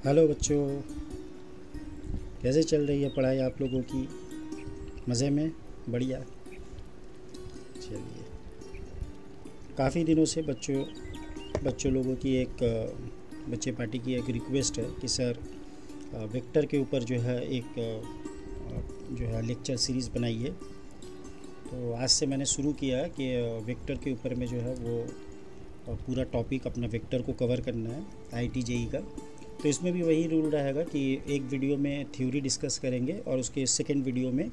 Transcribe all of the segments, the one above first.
Hello बच्चों, कैसे चल रही है पढ़ाई आप लोगों की? मज़े में? बढ़िया। चलिए, काफ़ी दिनों से बच्चों बच्चों लोगों की बच्चे पार्टी की एक रिक्वेस्ट है कि सर वेक्टर के ऊपर जो है जो है लेक्चर सीरीज़ बनाइए। तो आज से मैंने शुरू किया है कि वेक्टर के ऊपर में जो है वो पूरा टॉपिक अपना वेक्टर को कवर करना है, आईटी जेई का। तो इसमें भी वही रूल रहेगा कि एक वीडियो में थ्योरी डिस्कस करेंगे और उसके सेकंड वीडियो में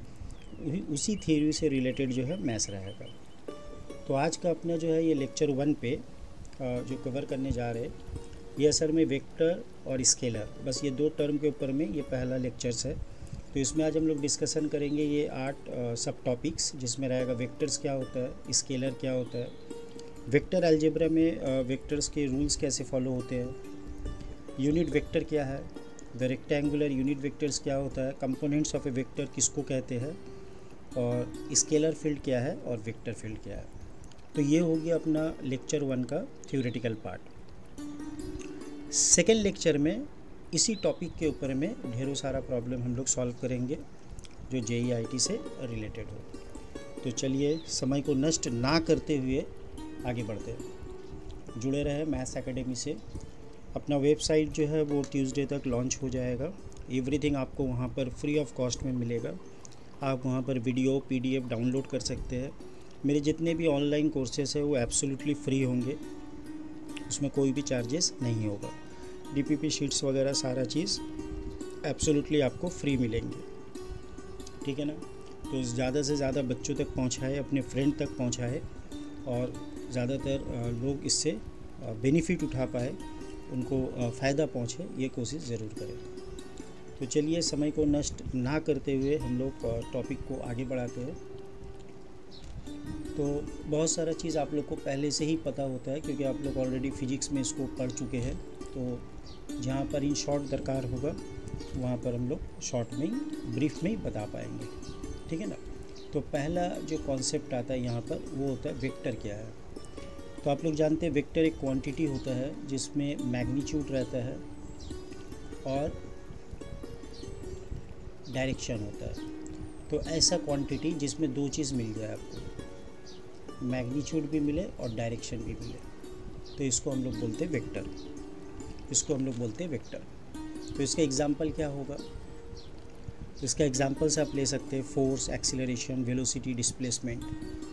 उसी थ्योरी से रिलेटेड जो है मैथ्स रहेगा। तो आज का अपना जो है ये लेक्चर 1 पे जो कवर करने जा रहे हैं, ये असल में वेक्टर और स्केलर, बस ये दो टर्म के ऊपर में ये पहला लेक्चर्स है। तो इसमें आज हम लोग डिस्कशन करेंगे ये 8 सब टॉपिक्स, जिसमें रहेगा वेक्टर्स क्या होता है, स्केलर क्या होता है, वेक्टर अलजेब्रा में वेक्टर्स के रूल्स कैसे फॉलो होते हैं, यूनिट वेक्टर क्या है, द रेक्टेंगुलर यूनिट वेक्टर्स क्या होता है, कंपोनेंट्स ऑफ ए वेक्टर किसको कहते हैं, और स्केलर फील्ड क्या है और वेक्टर फील्ड क्या है। तो ये हो गया अपना लेक्चर 1 का थ्योरेटिकल पार्ट। सेकेंड लेक्चर में इसी टॉपिक के ऊपर में ढेरों सारा प्रॉब्लम हम लोग सॉल्व करेंगे जो JEIT से रिलेटेड हो। तो चलिए, समय को नष्ट ना करते हुए आगे बढ़ते हैं। जुड़े रहे मैथ्स एकेडमी से। अपना वेबसाइट जो है वो ट्यूसडे तक लॉन्च हो जाएगा। एवरीथिंग आपको वहाँ पर फ्री ऑफ कॉस्ट में मिलेगा। आप वहाँ पर वीडियो PDF डाउनलोड कर सकते हैं। मेरे जितने भी ऑनलाइन कोर्सेस हैं वो एब्सोल्युटली फ्री होंगे, उसमें कोई भी चार्जेस नहीं होगा। DPP शीट्स वगैरह सारा चीज़ एब्सोल्युटली आपको फ्री मिलेंगे, ठीक है ना। तो ज़्यादा से ज़्यादा बच्चों तक पहुँचाए, अपने फ्रेंड तक पहुँचाए और ज़्यादातर लोग इससे बेनिफिट उठा पाए, उनको फ़ायदा पहुँचे, ये कोशिश ज़रूर करें। तो चलिए, समय को नष्ट ना करते हुए हम लोग टॉपिक को आगे बढ़ाते हैं। तो बहुत सारा चीज़ आप लोग को पहले से ही पता होता है, क्योंकि आप लोग ऑलरेडी फिजिक्स में इसको पढ़ चुके हैं। तो जहाँ पर इन शॉर्ट दरकार होगा वहाँ पर हम लोग शॉर्ट में ही, ब्रीफ में ही बता पाएंगे, ठीक है ना। तो पहला जो कॉन्सेप्ट आता है यहाँ पर वो होता है वेक्टर क्या है। तो आप लोग जानते हैं वेक्टर एक क्वांटिटी होता है जिसमें मैग्नीट्यूड रहता है और डायरेक्शन होता है। तो ऐसा क्वांटिटी जिसमें दो चीज़ मिल जाए आपको, मैग्नीट्यूड भी मिले और डायरेक्शन भी मिले, तो इसको हम लोग बोलते हैं वेक्टर। तो इसका एग्जांपल क्या होगा? तो इसका एग्जांपल से आप ले सकते हैं फोर्स, एक्सीलरेशन, वेलोसिटी, डिस्प्लेसमेंट।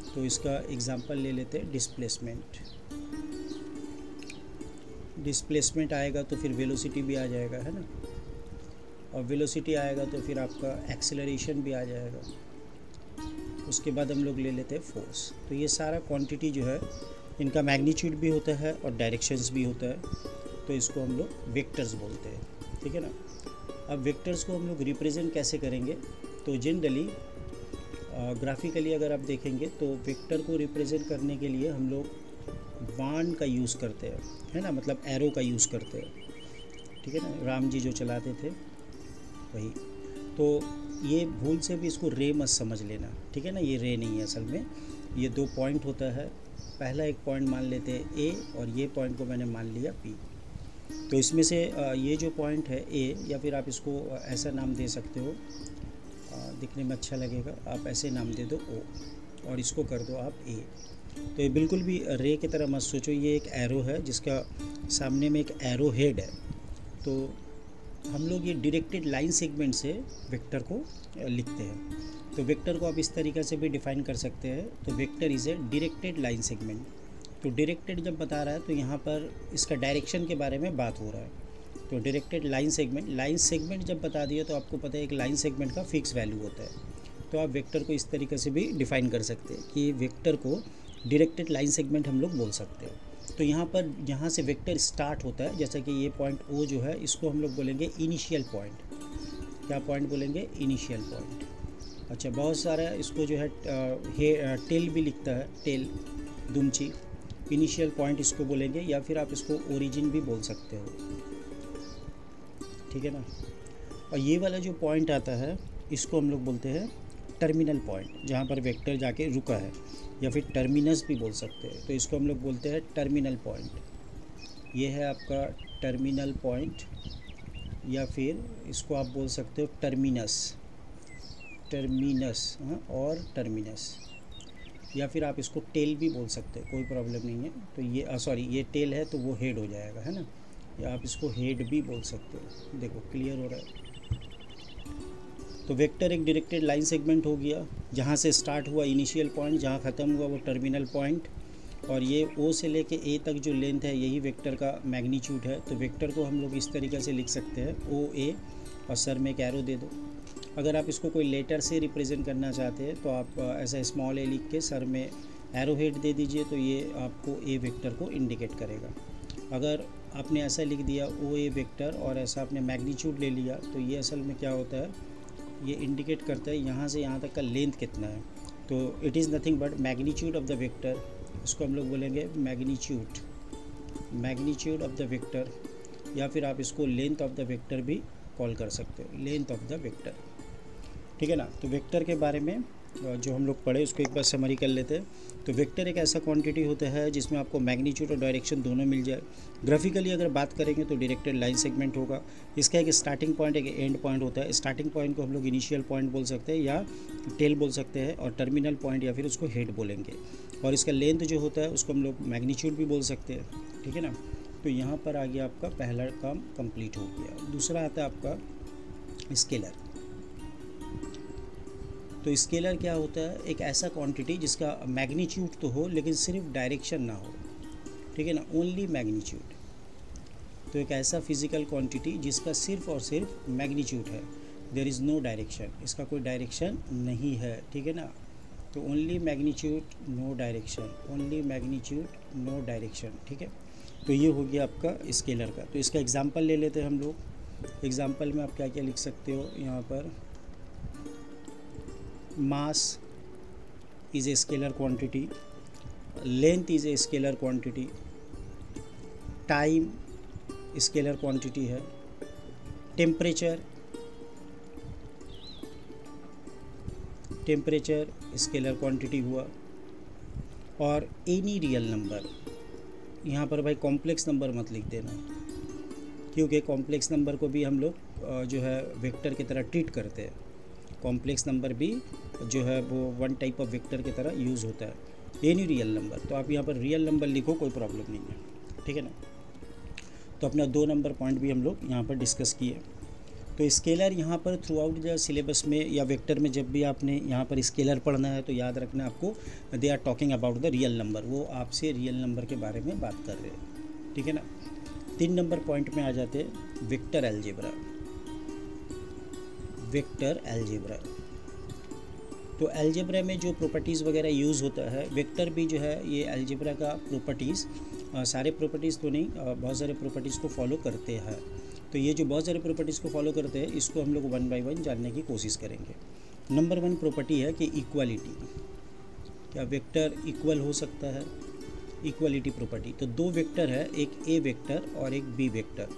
तो इसका एग्जांपल ले लेते हैं डिस्प्लेसमेंट आएगा तो फिर वेलोसिटी भी आ जाएगा, है ना। और वेलोसिटी आएगा तो फिर आपका एक्सीलरेशन भी आ जाएगा। उसके बाद हम लोग ले लेते हैं फोर्स। तो ये सारा क्वांटिटी जो है, इनका मैग्नीट्यूड भी होता है और डायरेक्शंस भी होता है। तो इसको हम लोग वेक्टर्स बोलते हैं, ठीक है ना। अब वेक्टर्स को हम लोग रिप्रेजेंट कैसे करेंगे? तो जनरली ग्राफिकली अगर आप देखेंगे तो वेक्टर को रिप्रेजेंट करने के लिए हम लोग बाण का यूज़ करते हैं, है ना, मतलब एरो का यूज़ करते हैं, ठीक है ना। राम जी जो चलाते थे वही। तो ये भूल से भी इसको रे मत समझ लेना, ठीक है ना। ये रे नहीं है, असल में ये दो पॉइंट होता है। पहला एक पॉइंट मान लेते हैं A और ये पॉइंट को मैंने मान लिया P। तो इसमें से ये जो पॉइंट है A, या फिर आप इसको ऐसा नाम दे सकते हो, दिखने में अच्छा लगेगा, आप ऐसे नाम दे दो O और इसको कर दो आप A। तो ये बिल्कुल भी रे की तरह मत सोचो, ये एक एरो है जिसका सामने में एक एरो हेड है। तो हम लोग ये डायरेक्टेड लाइन सेगमेंट से वेक्टर को लिखते हैं। तो वेक्टर को आप इस तरीक़े से भी डिफ़ाइन कर सकते हैं। तो vector is a directed line segment. तो डायरेक्टेड जब बता रहा है तो यहाँ पर इसका डायरेक्शन के बारे में बात हो रहा है। तो डायरेक्टेड लाइन सेगमेंट जब बता दिया तो आपको पता है एक लाइन सेगमेंट का फिक्स वैल्यू होता है। तो आप वेक्टर को इस तरीके से भी डिफ़ाइन कर सकते हैं कि वेक्टर को डायरेक्टेड लाइन सेगमेंट हम लोग बोल सकते हैं। तो यहाँ पर जहाँ से वेक्टर स्टार्ट होता है, जैसा कि ये पॉइंट O जो है, इसको हम लोग बोलेंगे इनिशियल पॉइंट। क्या पॉइंट बोलेंगे? Initial point. अच्छा, बहुत सारा इसको जो है टेल भी लिखता है, टेल, दुमची। इनिशियल पॉइंट इसको बोलेंगे, या फिर आप इसको ओरिजिन भी बोल सकते हो, ठीक है ना। और ये वाला जो पॉइंट आता है इसको हम लोग बोलते हैं टर्मिनल पॉइंट, जहाँ पर वेक्टर जाके रुका है, या फिर टर्मिनस भी बोल सकते हैं। तो इसको हम लोग बोलते हैं टर्मिनल पॉइंट। ये है आपका टर्मिनल पॉइंट, या फिर इसको आप बोल सकते हो टर्मिनस, हाँ, और टर्मिनस, या फिर आप इसको टेल भी बोल सकते हो, कोई प्रॉब्लम नहीं है। तो ये सॉरी ये टेल है तो वो हेड हो जाएगा, है ना, या आप इसको हेड भी बोल सकते हो। देखो क्लियर हो रहा है। तो वेक्टर एक डायरेक्टेड लाइन सेगमेंट हो गया, जहाँ से स्टार्ट हुआ इनिशियल पॉइंट, जहाँ ख़त्म हुआ वो टर्मिनल पॉइंट, और ये ओ से लेके ए तक जो लेंथ है यही वेक्टर का मैग्नीट्यूड है। तो वेक्टर को हम लोग इस तरीके से लिख सकते हैं ओ ए, और सर में एक एरो दे दो। अगर आप इसको कोई लेटर से रिप्रेजेंट करना चाहते हैं तो आप ऐसा स्मॉल ए लिख के सर में एरो हेड दे दीजिए, तो ये आपको ए वेक्टर को इंडिकेट करेगा। अगर आपने ऐसा लिख दिया ओ ए वेक्टर और ऐसा आपने मैग्नीट्यूड ले लिया, तो ये असल में क्या होता है, ये इंडिकेट करता है यहाँ से यहाँ तक का लेंथ कितना है। तो it is nothing but magnitude of the vector, इसको हम लोग बोलेंगे मैग्नीट्यूड ऑफ द वेक्टर, या फिर आप इसको लेंथ ऑफ द वेक्टर भी कॉल कर सकते हो, लेंथ ऑफ द वेक्टर, ठीक है ना। तो वेक्टर के बारे में जो हम लोग पढ़े उसको एक बार समरी कर लेते हैं। तो वेक्टर एक ऐसा क्वांटिटी होता है जिसमें आपको मैग्नीट्यूड और डायरेक्शन दोनों मिल जाए। ग्राफिकली अगर बात करेंगे तो डायरेक्टेड लाइन सेगमेंट होगा। इसका एक स्टार्टिंग पॉइंट एक एंड पॉइंट होता है। स्टार्टिंग पॉइंट को हम लोग इनिशियल पॉइंट बोल सकते हैं या टेल बोल सकते हैं, और टर्मिनल पॉइंट या फिर उसको हेड बोलेंगे। और इसका लेंथ जो होता है उसको हम लोग मैग्नीट्यूड भी बोल सकते हैं, ठीक है ना। तो यहाँ पर आ गया आपका पहला काम कंप्लीट हो गया। दूसरा आता है आपका स्केलर। तो स्केलर क्या होता है, एक ऐसा क्वांटिटी जिसका मैग्नीट्यूड तो हो लेकिन सिर्फ डायरेक्शन ना हो, ठीक है ना, ओनली मैग्नीट्यूड। तो एक ऐसा फिजिकल क्वांटिटी जिसका सिर्फ और सिर्फ मैग्नीट्यूड है, देयर इज़ नो डायरेक्शन, इसका कोई डायरेक्शन नहीं है, ठीक है ना। तो only magnitude no direction, only magnitude no direction, ठीक है। तो ये हो गया आपका स्केलर का। तो इसका एग्जांपल ले लेते हैं हम लोग। एग्जांपल में आप क्या क्या लिख सकते हो यहाँ पर, mass is a scalar quantity, length is a scalar quantity, time scalar quantity है, temperature scalar quantity हुआ, और any real number। यहाँ पर भाई कॉम्प्लेक्स नंबर मत लिख देना, क्योंकि कॉम्प्लेक्स नंबर को भी हम लोग जो है वेक्टर की तरह ट्रीट करते हैं। कॉम्प्लेक्स नंबर भी जो है वो वन टाइप ऑफ वेक्टर की तरह यूज़ होता है। एनी रियल नंबर, तो आप यहाँ पर रियल नंबर लिखो, कोई प्रॉब्लम नहीं है, ठीक है ना। तो अपना 2 नंबर पॉइंट भी हम लोग यहाँ पर डिस्कस किए। तो स्केलर यहाँ पर थ्रू आउट द सिलेबस में या वेक्टर में जब भी आपने यहाँ पर स्केलर पढ़ना है तो याद रखना आपको, they are talking about the real number, वो आपसे रियल नंबर के बारे में बात कर रहे हैं, ठीक है ना। 3 नंबर पॉइंट में आ जाते हैं वेक्टर अलजेब्रा। वेक्टर अलजेब्रा, तो अलजेब्रा में जो प्रॉपर्टीज़ वगैरह यूज़ होता है, वेक्टर भी जो है ये अलजेब्रा का प्रॉपर्टीज़, सारे प्रॉपर्टीज़ तो नहीं, बहुत सारे प्रॉपर्टीज़ को फॉलो करते हैं। तो ये जो बहुत सारे प्रॉपर्टीज़ को फॉलो करते हैं इसको हम लोग 1 बाय 1 जानने की कोशिश करेंगे। नंबर 1 प्रॉपर्टी है कि इक्वालिटी, क्या वेक्टर इक्वल हो सकता है, इक्वालिटी प्रॉपर्टी। तो 2 वेक्टर है, एक ए वेक्टर और एक बी वेक्टर,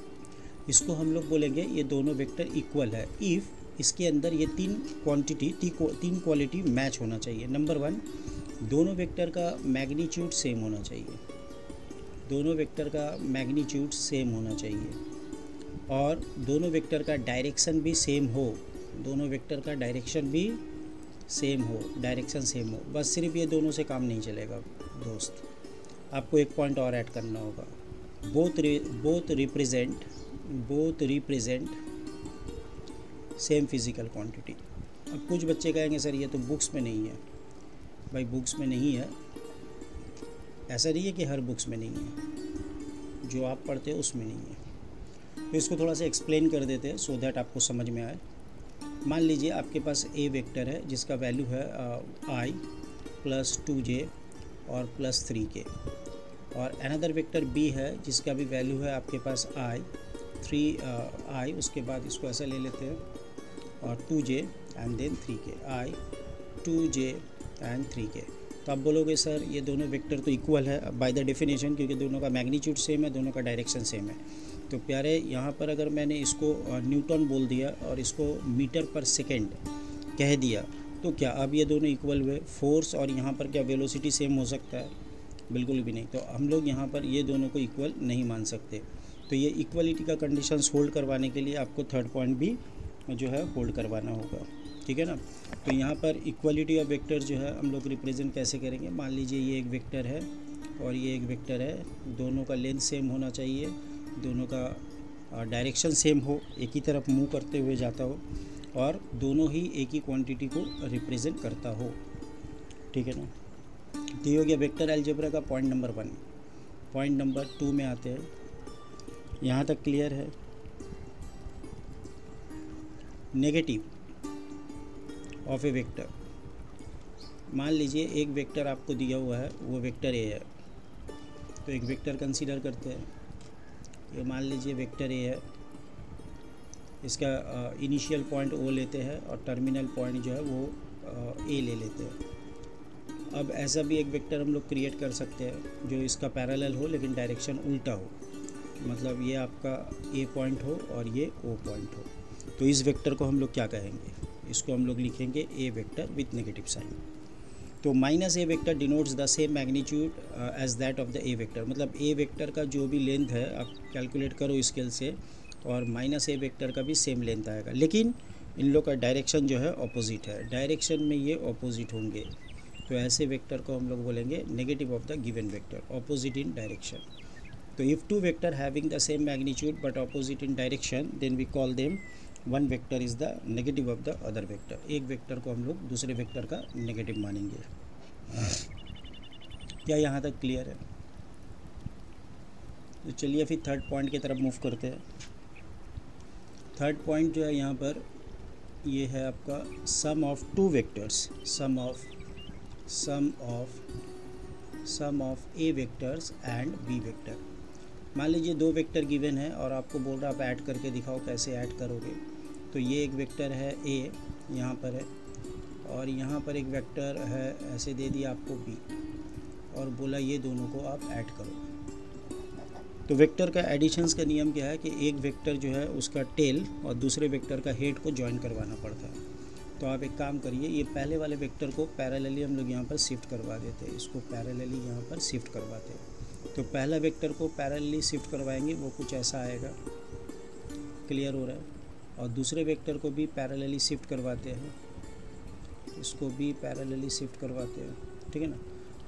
इसको हम लोग बोलेंगे ये दोनों वेक्टर इक्वल है इफ़ इसके अंदर ये 3 क्वालिटी मैच होना चाहिए। नंबर 1, दोनों वेक्टर का मैग्नीट्यूड सेम होना चाहिए, दोनों वेक्टर का मैग्नीट्यूड सेम होना चाहिए, और दोनों वेक्टर का डायरेक्शन भी सेम हो, दोनों वेक्टर का डायरेक्शन भी सेम हो, डायरेक्शन सेम हो। बस सिर्फ ये दोनों से काम नहीं चलेगा दोस्त, आपको एक पॉइंट और ऐड करना होगा, both represent same physical quantity. अब कुछ बच्चे कहेंगे सर ये तो बुक्स में नहीं है, भाई बुक्स में नहीं है, ऐसा नहीं है कि हर बुक्स में नहीं है, जो आप पढ़ते हो उसमें नहीं है। तो इसको थोड़ा सा एक्सप्लेन कर देते हैं सो दैट आपको समझ में आए। मान लीजिए आपके पास ए वेक्टर है जिसका वैल्यू है i + 2j और +3k, और अनदर वेक्टर बी है जिसका भी वैल्यू है आपके पास i, उसके बाद इसको ऐसा ले लेते हैं, और 2j and then 3k, i 2j and 3k। तो आप बोलोगे सर ये दोनों वेक्टर तो इक्वल है बाय द डेफिनेशन, क्योंकि दोनों का मैग्नीट्यूड सेम है, दोनों का डायरेक्शन सेम है। तो प्यारे यहाँ पर अगर मैंने इसको न्यूटन बोल दिया और इसको मीटर पर सेकेंड कह दिया तो क्या अब ये दोनों इक्वल हुए? फोर्स और यहाँ पर क्या वेलोसिटी सेम हो सकता है? बिल्कुल भी नहीं। तो हम लोग यहाँ पर ये दोनों को इक्वल नहीं मान सकते। तो ये इक्वलिटी का कंडीशंस होल्ड करवाने के लिए आपको थर्ड पॉइंट भी जो है होल्ड करवाना होगा, ठीक है ना। तो यहाँ पर इक्वलिटी ऑफ वेक्टर जो है हम लोग रिप्रेजेंट कैसे करेंगे, मान लीजिए ये एक वेक्टर है और ये एक वेक्टर है, दोनों का लेंथ सेम होना चाहिए, दोनों का डायरेक्शन सेम हो, एक ही तरफ मूव करते हुए जाता हो और दोनों ही एक ही क्वांटिटी को रिप्रेजेंट करता हो, ठीक है ना। तो ये हो गया वेक्टर अलजेब्रा का पॉइंट नंबर 1। पॉइंट नंबर 2 में आते हैं, यहाँ तक क्लियर है। नेगेटिव ऑफ ए वेक्टर, मान लीजिए एक वेक्टर आपको दिया हुआ है, वो वेक्टर ए है, तो एक वेक्टर कंसीडर करते हैं। ये मान लीजिए वेक्टर ए है, इसका इनिशियल पॉइंट ओ लेते हैं और टर्मिनल पॉइंट जो है वो ए ले लेते हैं। अब ऐसा भी एक वेक्टर हम लोग क्रिएट कर सकते हैं जो इसका पैरेलल हो लेकिन डायरेक्शन उल्टा हो, मतलब ये आपका ए पॉइंट हो और ये ओ पॉइंट हो। तो इस वेक्टर को हम लोग क्या कहेंगे, इसको हम लोग लिखेंगे A vector with negative sign. तो minus A vector denotes the same magnitude as that of the A vector, मतलब ए वेक्टर का जो भी लेंथ है आप कैलकुलेट करो स्केल से, और माइनस ए वेक्टर का भी सेम लेंथ आएगा, लेकिन इन लोग का डायरेक्शन जो है ऑपोजिट है, डायरेक्शन में ये ऑपोजिट होंगे। तो ऐसे वेक्टर को हम लोग बोलेंगे negative of the given vector, opposite in direction. तो if two vector having the same magnitude but opposite in direction then we call them one vector is the negative of the other vector. एक vector को हम लोग दूसरे vector का negative मानेंगे। क्या यहाँ तक क्लियर है? तो चलिए फिर थर्ड पॉइंट की तरफ मूव करते हैं। थर्ड पॉइंट जो है यहाँ पर ये है आपका sum of two vectors, sum of A vectors and B vector. मान लीजिए दो वेक्टर गिवन है और आपको बोल रहा है आप ऐड करके दिखाओ, कैसे ऐड करोगे। तो ये एक वेक्टर है ए, यहाँ पर है, और यहाँ पर एक वेक्टर है ऐसे दे दिया आपको बी, और बोला ये दोनों को आप ऐड करो। तो वेक्टर का एडिशंस का नियम क्या है कि एक वेक्टर जो है उसका टेल और दूसरे वेक्टर का हेड को ज्वाइन करवाना पड़ता है। तो आप एक काम करिए, ये पहले वाले वेक्टर को पैरेलली हम लोग यहाँ पर शिफ्ट करवा देते हैं, इसको पैरेलली यहाँ पर शिफ्ट करवाते हैं। तो पहला वेक्टर को पैरेलली शिफ्ट करवाएंगे, वो कुछ ऐसा आएगा, क्लियर हो रहा है। और दूसरे वेक्टर को भी पैरेलली शिफ्ट करवाते हैं, इसको भी पैरेलली शिफ्ट करवाते हैं, ठीक है ना।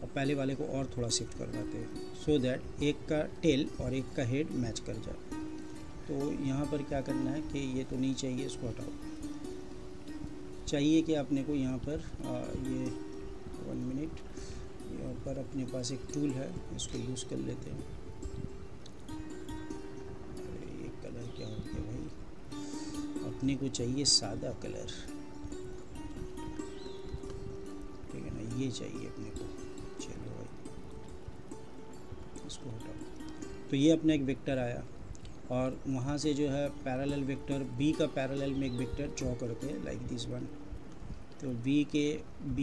और पहले वाले को और थोड़ा शिफ्ट करवाते हैं सो दैट एक का टेल और एक का हेड मैच कर जाए। तो यहाँ पर क्या करना है कि ये तो नहीं चाहिए, इसको हटाओ। चाहिए कि आपने को यहाँ पर ये 1 मिनट, यहाँ पर अपने पास एक टूल है, इसको यूज़ कर लेते हैं। ये कलर क्या हो गया भाई, अपने को चाहिए सादा कलर, ठीक है ना, ये चाहिए अपने को। चलो भाई इसको हटाओ। तो ये अपना एक वेक्टर आया और वहाँ से जो है पैरेलल वेक्टर बी का पैरेलल में एक वेक्टर ड्रॉ करते हैं लाइक दिस वन। तो बी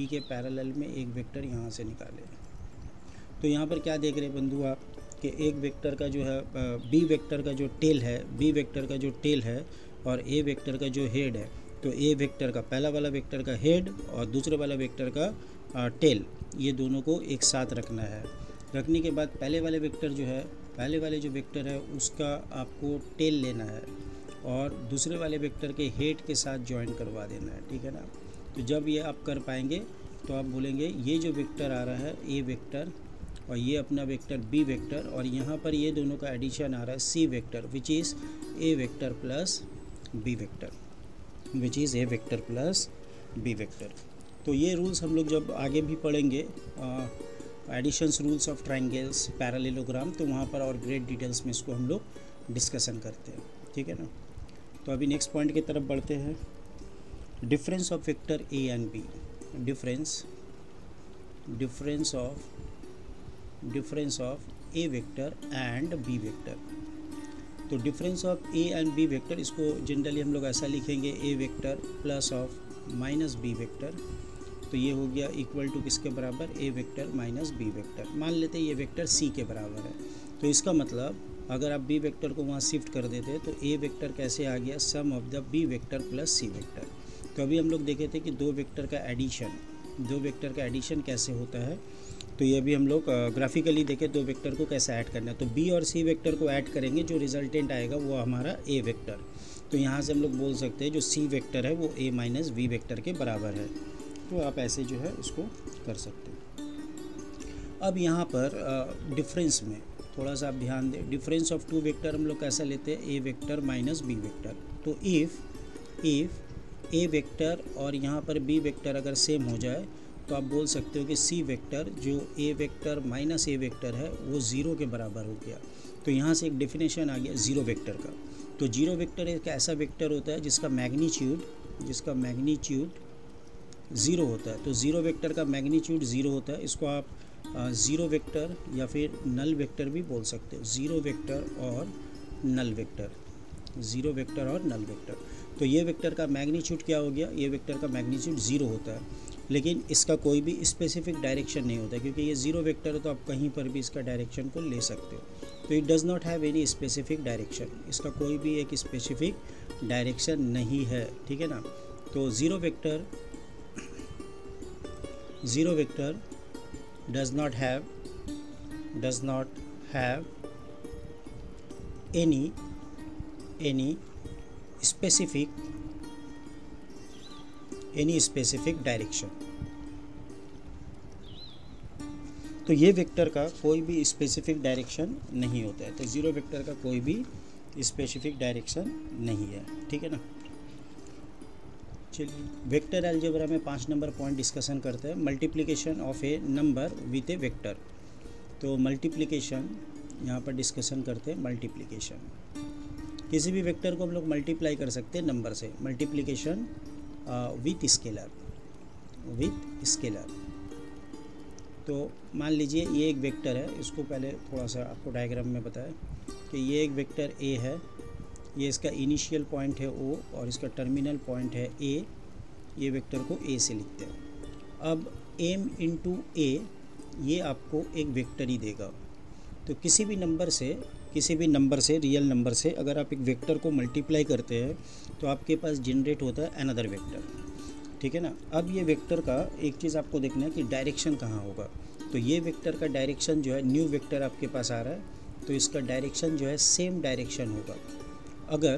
के पैरेलल में एक वेक्टर यहाँ से निकाले। तो यहाँ पर क्या देख रहे हैं बंधु आप कि एक वेक्टर का जो है बी वेक्टर का जो टेल है, बी वेक्टर का जो टेल है और ए वेक्टर का जो हेड है। तो ए वेक्टर का पहला वाला वेक्टर का हेड और दूसरे वाला वेक्टर का टेल, ये दोनों को एक साथ रखना है। रखने के बाद पहले वाले वेक्टर जो है, पहले वाले जो वेक्टर है उसका आपको टेल लेना है और दूसरे वाले वेक्टर के हेड के साथ ज्वाइन करवा देना है, ठीक है ना। तो जब ये आप कर पाएंगे तो आप बोलेंगे ये जो वेक्टर आ रहा है ए वेक्टर और ये अपना वेक्टर बी वेक्टर, और यहाँ पर ये दोनों का एडिशन आ रहा है C vector which is A vector plus B vector, which is A vector plus B vector. तो ये रूल्स हम लोग जब आगे भी पढ़ेंगे additions rules of triangles, parallelogram, तो वहाँ पर और ग्रेट डिटेल्स में इसको हम लोग डिस्कशन करते हैं, ठीक है ना। तो अभी नेक्स्ट पॉइंट की तरफ बढ़ते हैं। Difference of vector A and B, difference of A vector and B vector. तो difference of A and B vector, इसको जनरली हम लोग ऐसा लिखेंगे A vector plus of minus B vector. तो ये हो गया इक्वल टू किसके बराबर, A vector minus B vector. मान लेते हैं ये वेक्टर सी के बराबर है, तो इसका मतलब अगर आप बी वेक्टर को वहाँ शिफ्ट कर देते तो ए वेक्टर कैसे आ गया, sum of the B vector plus C vector. तो अभी हम लोग देखे थे कि दो वेक्टर का एडिशन कैसे होता है। तो ये भी हम लोग ग्राफिकली देखें दो वेक्टर को कैसे ऐड करना है। तो बी और सी वेक्टर को ऐड करेंगे, जो रिजल्टेंट आएगा वो हमारा ए वेक्टर। तो यहाँ से हम लोग बोल सकते हैं जो सी वेक्टर है वो ए माइनस वी वेक्टर के बराबर है। तो आप ऐसे जो है इसको कर सकते हैं। अब यहाँ पर डिफरेंस में थोड़ा सा आप ध्यान दें, डिफरेंस ऑफ टू वेक्टर हम लोग कैसा लेते हैं, ए वेक्टर माइनस बी वेक्टर। तो इफ़ ए वेक्टर और यहाँ पर बी वेक्टर अगर सेम हो जाए तो आप बोल सकते हो कि सी वेक्टर जो ए वेक्टर माइनस ए वेक्टर है वो ज़ीरो के बराबर हो गया। तो यहाँ से एक डेफिनेशन आ गया ज़ीरो वेक्टर का। तो जीरो वेक्टर एक ऐसा वेक्टर होता है जिसका मैग्नीट्यूड ज़ीरो होता है। तो ज़ीरो वेक्टर का मैग्नीट्यूड ज़ीरो होता है। इसको आप ज़ीरो वेक्टर या फिर नल वेक्टर भी बोल सकते हो, ज़ीरो वेक्टर और नल वेक्टर, ज़ीरो वेक्टर और नल वेक्टर। तो ये वेक्टर का मैग्नीट्यूड क्या हो गया, ये वेक्टर का मैग्नीट्यूड ज़ीरो होता है, लेकिन इसका कोई भी स्पेसिफिक डायरेक्शन नहीं होता, क्योंकि ये ज़ीरो वेक्टर है तो आप कहीं पर भी इसका डायरेक्शन को ले सकते हो। तो it does not have any specific direction, इसका कोई भी एक स्पेसिफिक डायरेक्शन नहीं है, ठीक है ना। तो zero vector does not have any specific direction. तो ये वेक्टर का कोई भी स्पेसिफिक डायरेक्शन नहीं होता है। तो ज़ीरो वेक्टर का कोई भी स्पेसिफिक डायरेक्शन नहीं है, ठीक है ना। चलिए वेक्टर अलजेब्रा में 5 नंबर पॉइंट डिस्कशन करते हैं। Multiplication of A number with A vector. तो मल्टीप्लिकेशन यहाँ पर डिस्कशन करते हैं। मल्टीप्लिकेशन किसी भी वेक्टर को हम लोग मल्टीप्लाई कर सकते हैं नंबर से। Multiplication with scalar. तो मान लीजिए ये एक वेक्टर है, इसको पहले थोड़ा सा आपको डायग्राम में बताया कि ये एक वेक्टर ए है, ये इसका इनिशियल पॉइंट है ओ और इसका टर्मिनल पॉइंट है ए। ये वेक्टर को ए से लिखते हैं। अब एम इंटू ए ये आपको एक वेक्टर ही देगा। तो किसी भी नंबर से रियल नंबर से अगर आप एक वेक्टर को मल्टीप्लाई करते हैं तो आपके पास जनरेट होता है अनदर वेक्टर, ठीक है ना। अब ये वेक्टर का एक चीज़ आपको देखना है कि डायरेक्शन कहाँ होगा। तो ये वेक्टर का डायरेक्शन जो है, न्यू वेक्टर आपके पास आ रहा है तो इसका डायरेक्शन जो है सेम डायरेक्शन होगा। अगर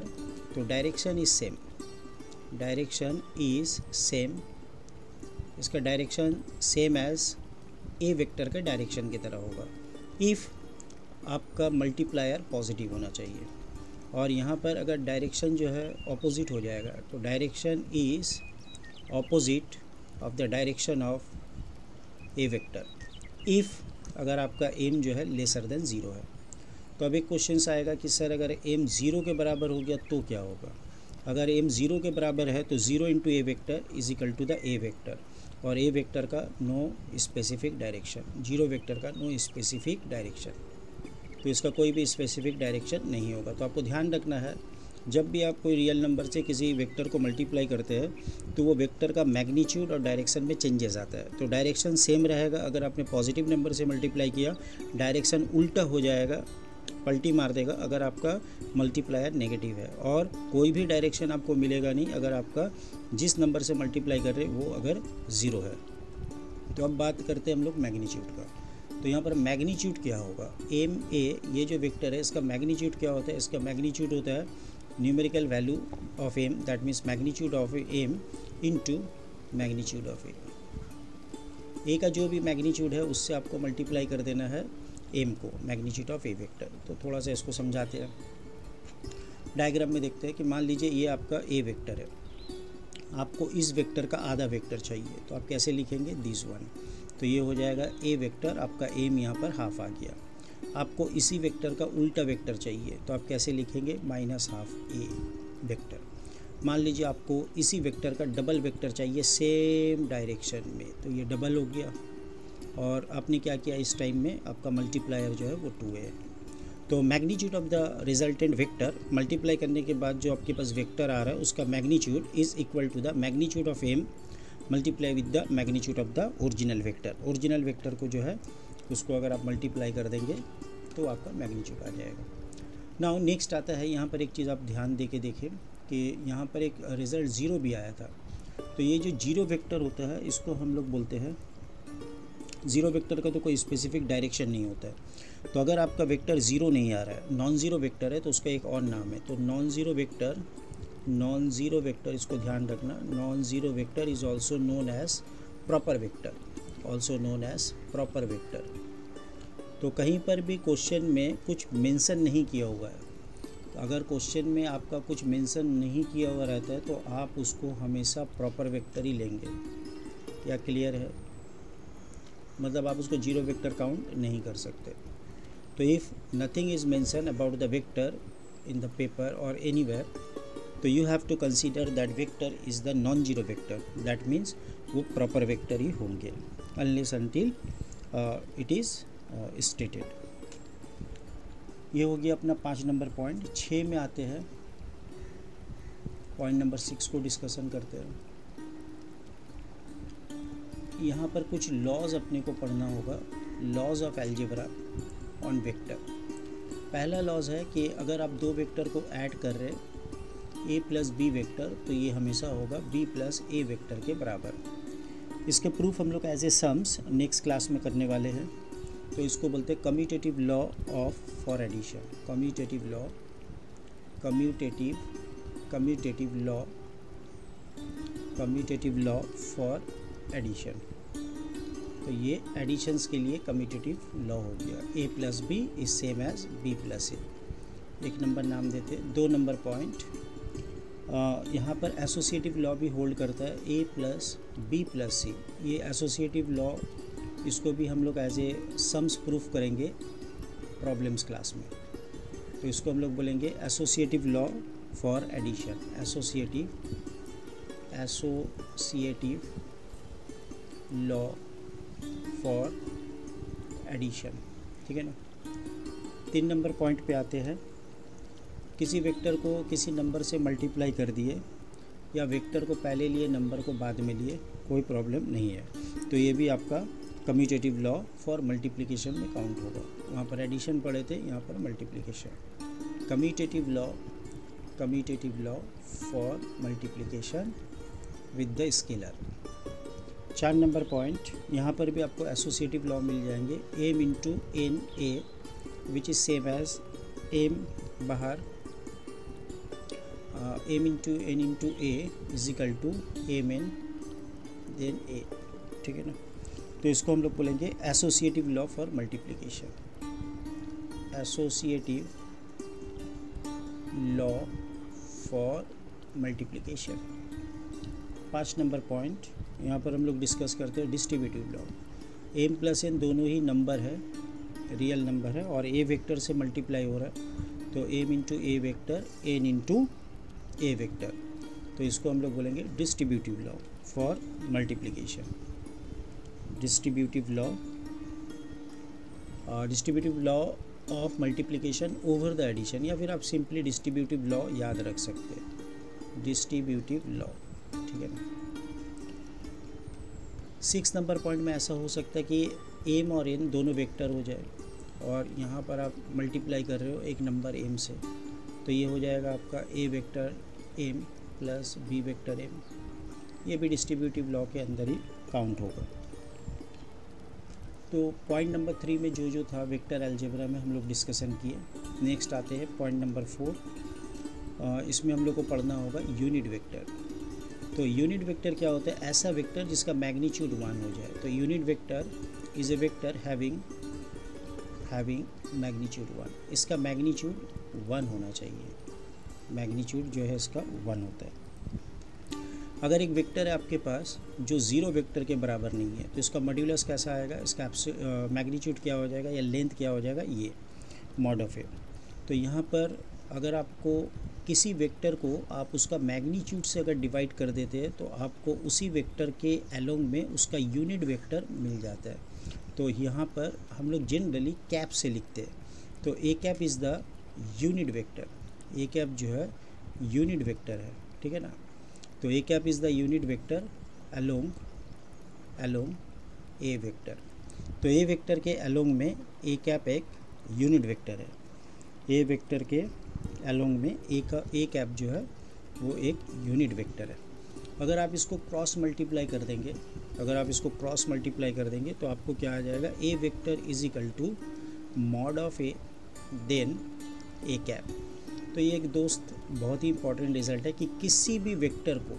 तो डायरेक्शन इज सेम, इसका direction same as A vector का डायरेक्शन की तरह होगा। इफ़ आपका मल्टीप्लायर पॉजिटिव होना चाहिए। और यहाँ पर अगर डायरेक्शन जो है ऑपोजिट हो जाएगा तो direction is opposite of the direction of A vector. If अगर आपका एम जो है लेसर देन ज़ीरो है। तो अब एक क्वेश्चन आएगा कि सर अगर एम ज़ीरो के बराबर हो गया तो क्या होगा। अगर एम ज़ीरो के बराबर है तो zero into A vector is equal to the A vector, और ए वेक्टर का no specific direction, zero vector का नो स्पेसिफिक डायरेक्शन। तो इसका कोई भी स्पेसिफिक डायरेक्शन नहीं होगा। तो आपको ध्यान रखना है जब भी आप कोई रियल नंबर से किसी वेक्टर को मल्टीप्लाई करते हैं तो वो वेक्टर का मैग्नीट्यूड और डायरेक्शन में चेंजेस आता है। तो डायरेक्शन सेम रहेगा। अगर आपने पॉजिटिव नंबर से मल्टीप्लाई किया डायरेक्शन उल्टा हो जाएगा, पलटी मार देगा अगर आपका मल्टीप्लायर नेगेटिव है, और कोई भी डायरेक्शन आपको मिलेगा नहीं अगर आपका जिस नंबर से मल्टीप्लाई कर रहे हैं वो अगर ज़ीरो है। तो अब बात करते हैं हम लोग मैग्नीट्यूड का। तो यहाँ पर मैग्नीट्यूड क्या होगा, एम ए ये जो वेक्टर है इसका मैग्नीट्यूड क्या होता है। इसका मैग्नीट्यूड होता है numerical value of M, that means magnitude of M into magnitude of A का जो भी मैग्नीट्यूड है उससे आपको मल्टीप्लाई कर देना है एम को, मैग्नीट्यूड ऑफ ए वेक्टर। तो थोड़ा सा इसको समझाते हैं। डायग्राम में देखते हैं कि मान लीजिए ये आपका ए वेक्टर है, आपको इस वेक्टर का आधा वेक्टर चाहिए तो आप कैसे लिखेंगे, दिस वन। तो ये हो जाएगा ए वेक्टर, आपका एम यहाँ पर हाफ आ गया। आपको इसी वेक्टर का उल्टा वेक्टर चाहिए तो आप कैसे लिखेंगे, माइनस हाफ ए वेक्टर। मान लीजिए आपको इसी वेक्टर का डबल वेक्टर चाहिए सेम डायरेक्शन में, तो ये डबल हो गया। और आपने क्या किया, इस टाइम में आपका मल्टीप्लायर जो है वो 2 है। तो magnitude of the resultant vector multiply करने के बाद जो आपके पास वेक्टर आ रहा है उसका magnitude is equal to the magnitude of M multiply with the magnitude of the original vector. Original vector को जो है उसको अगर आप मल्टीप्लाई कर देंगे तो आपका मैग्नीट्यूड आ जाएगा। नाउ नेक्स्ट आता है, यहाँ पर एक चीज़ आप ध्यान दे के देखें कि यहाँ पर एक रिज़ल्ट ज़ीरो भी आया था। तो ये जो जीरो वेक्टर होता है इसको हम लोग बोलते हैं ज़ीरो वेक्टर का तो कोई स्पेसिफिक डायरेक्शन नहीं होता है। तो अगर आपका वेक्टर ज़ीरो नहीं आ रहा है, नॉन ज़ीरो वेक्टर है, तो उसका एक और नाम है। तो नॉन ज़ीरो वेक्टर, इसको ध्यान रखना, non zero vector is also known as proper vector, also known as proper vector. तो कहीं पर भी क्वेश्चन में कुछ मेंशन नहीं किया हुआ है, तो अगर क्वेश्चन में आपका कुछ मेंशन नहीं किया हुआ रहता है तो आप उसको हमेशा प्रॉपर वेक्टर ही लेंगे। क्या क्लियर है? मतलब आप उसको जीरो वेक्टर काउंट नहीं कर सकते। तो if nothing is mention about the vector in the paper और एनीवेयर, तो you have to consider that vector is the non zero vector, that means वो प्रॉपर वेक्टर ही होंगे unless until it is stated. ये हो गया अपना 5 number point. 6 में आते हैं, पॉइंट नंबर 6 को डिस्कशन करते हैं। यहाँ पर कुछ लॉज अपने को पढ़ना होगा, laws of algebra on vector. पहला लॉज है कि अगर आप दो वेक्टर को ऐड कर रहे हैं a प्लस बी वेक्टर, तो ये हमेशा होगा b प्लस ए वेक्टर के बराबर। इसके प्रूफ हम लोग as a sums next class में करने वाले हैं। तो इसको बोलते हैं commutative law of for addition, commutative law for addition. तो ये एडिशंस के लिए कम्यूटेटिव लॉ हो गया, a plus B is same as b plus A. एक नंबर नाम देते। 2 नंबर पॉइंट, यहाँ पर एसोसिएटिव लॉ भी होल्ड करता है, a plus B plus C. ये एसोसिएटिव लॉ, इसको भी हम लोग एज ए सम्स प्रूफ करेंगे प्रॉब्लम्स क्लास में। तो इसको हम लोग बोलेंगे associative law for addition, associative law for addition, ठीक है ना। 3 नंबर पॉइंट पे आते हैं। किसी वेक्टर को किसी नंबर से मल्टीप्लाई कर दिए, या वेक्टर को पहले लिए नंबर को बाद में लिए, कोई प्रॉब्लम नहीं है। तो ये भी आपका कम्यूटेटिव लॉ फॉर मल्टीप्लिकेशन में काउंट होगा। वहाँ पर एडिशन पढ़े थे, यहाँ पर multiplication. Commutative law for multiplication with the scalar. 4 number point, यहाँ पर भी आपको एसोसिएटिव लॉ मिल जाएंगे। M into N A which is same as M बाहर, M into N into A is equal to M N then A, ठीक है ना। तो इसको हम लोग बोलेंगे associative law for multiplication, associative law for multiplication. 5 number point, यहाँ पर हम लोग डिस्कस करते हैं distributive law. M plus N दोनों ही नंबर है, रियल नंबर है, और ए वेक्टर से मल्टीप्लाई हो रहा है। तो M into A vector, N into A vector. तो इसको हम लोग बोलेंगे distributive law for multiplication, distributive law of multiplication over the addition, या फिर आप सिंपली डिस्ट्रीब्यूटिव लॉ याद रख सकते हैं, डिस्ट्रीब्यूटिव लॉ, ठीक है ना। 6 नंबर पॉइंट में ऐसा हो सकता है कि एम और एन दोनों वेक्टर हो जाए, और यहाँ पर आप मल्टीप्लाई कर रहे हो एक नंबर एम से, तो ये हो जाएगा आपका A vector M plus B vector M. ये भी डिस्ट्रीब्यूटिव लॉ के अंदर ही काउंट होगा। तो पॉइंट नंबर 3 में जो था वेक्टर अलजेब्रा में हम लोग डिस्कशन किए। नेक्स्ट आते हैं पॉइंट नंबर 4। इसमें हम लोग को पढ़ना होगा यूनिट वेक्टर। तो यूनिट वेक्टर क्या होता है? ऐसा वेक्टर जिसका मैग्नीट्यूड 1 हो जाए। तो unit vector is A vector having magnitude 1। इसका मैग्नीट्यूड 1 होना चाहिए, मैग्नीट्यूड जो है इसका 1 होता है। अगर एक वेक्टर है आपके पास जो ज़ीरो वेक्टर के बराबर नहीं है, तो इसका मॉड्यूलस कैसा आएगा, इसका मैग्नीट्यूड क्या हो जाएगा या लेंथ क्या हो जाएगा, ये मॉड ऑफ ए। तो यहाँ पर अगर आपको किसी वेक्टर को आप उसका मैग्नीट्यूड से अगर डिवाइड कर देते हैं, तो आपको उसी वेक्टर के अलोंग में उसका यूनिट वेक्टर मिल जाता है। तो यहाँ पर हम लोग जनरली कैप से लिखते हैं। तो A cap is the unit vector, A cap जो है यूनिट वेक्टर है, ठीक है ना। तो A cap is the unit vector along A vector. तो ए वेक्टर के अलोंग में ए कैप एक यूनिट वेक्टर है। ए वेक्टर के अलोंग में ए कैप जो है वो एक यूनिट वेक्टर है। अगर आप इसको क्रॉस मल्टीप्लाई कर देंगे अगर आप इसको क्रॉस मल्टीप्लाई कर देंगे तो आपको क्या आ जाएगा, A vector is equal to mod of A then A cap. तो ये एक दोस्त बहुत ही इंपॉर्टेंट रिजल्ट है कि किसी भी वेक्टर को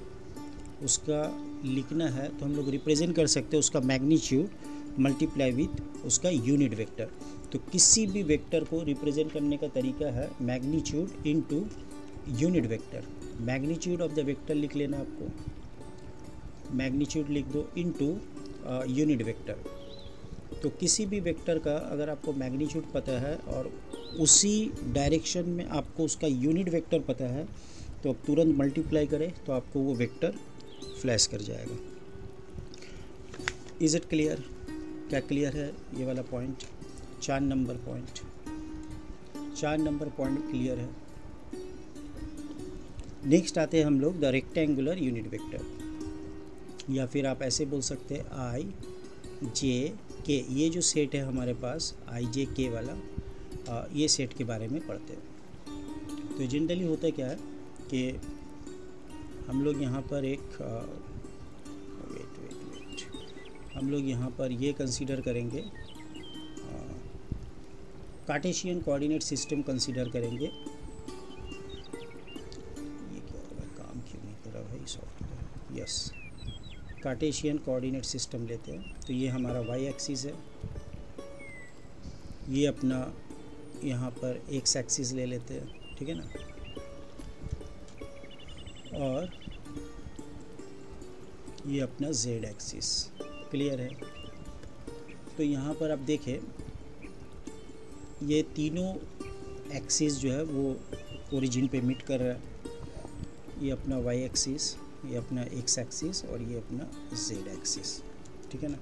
उसका लिखना है तो हम लोग रिप्रेजेंट कर सकते हैं उसका मैग्नीट्यूड मल्टीप्लाई विथ उसका यूनिट वेक्टर। तो किसी भी वेक्टर को रिप्रेजेंट करने का तरीका है magnitude into unit vector. Magnitude of the vector लिख लेना आपको, मैग्नीट्यूड लिख दो इनटू यूनिट वेक्टर। तो किसी भी वेक्टर का अगर आपको मैग्नीट्यूड पता है और उसी डायरेक्शन में आपको उसका यूनिट वेक्टर पता है तो आप तुरंत मल्टीप्लाई करें तो आपको वो वेक्टर फ्लैश कर जाएगा। Is it clear? क्या क्लियर है ये वाला point? 4 number point, 4 number point clear है। नेक्स्ट आते हैं हम लोग द रेक्टेंगुलर यूनिट वेक्टर, या फिर आप ऐसे बोल सकते हैं आई जे के। ये जो सेट है हमारे पास आई जे के वाला, ये सेट के बारे में पढ़ते हैं। तो जनरली होता क्या है कि हम लोग यहाँ पर एक हम लोग यहाँ पर ये कंसीडर करेंगे, कार्टेशियन कोऑर्डिनेट सिस्टम कंसीडर करेंगे। ये क्या होगा, काम क्यों नहीं कर रहा भाई software? Yes, Cartesian coordinate system लेते हैं। तो ये हमारा वाई एक्सिस है, ये अपना यहाँ पर एक्स एक्सिस ले लेते हैं, ठीक है ना, और ये अपना जेड एक्सिस। क्लियर है? तो यहाँ पर आप देखें ये तीनों एक्सिस जो है वो ओरिजिन पे मीट कर रहा है। ये अपना वाई एक्सिस, ये अपना एक्स एक्सिस और ये अपना जेड एक्सिस, ठीक है ना।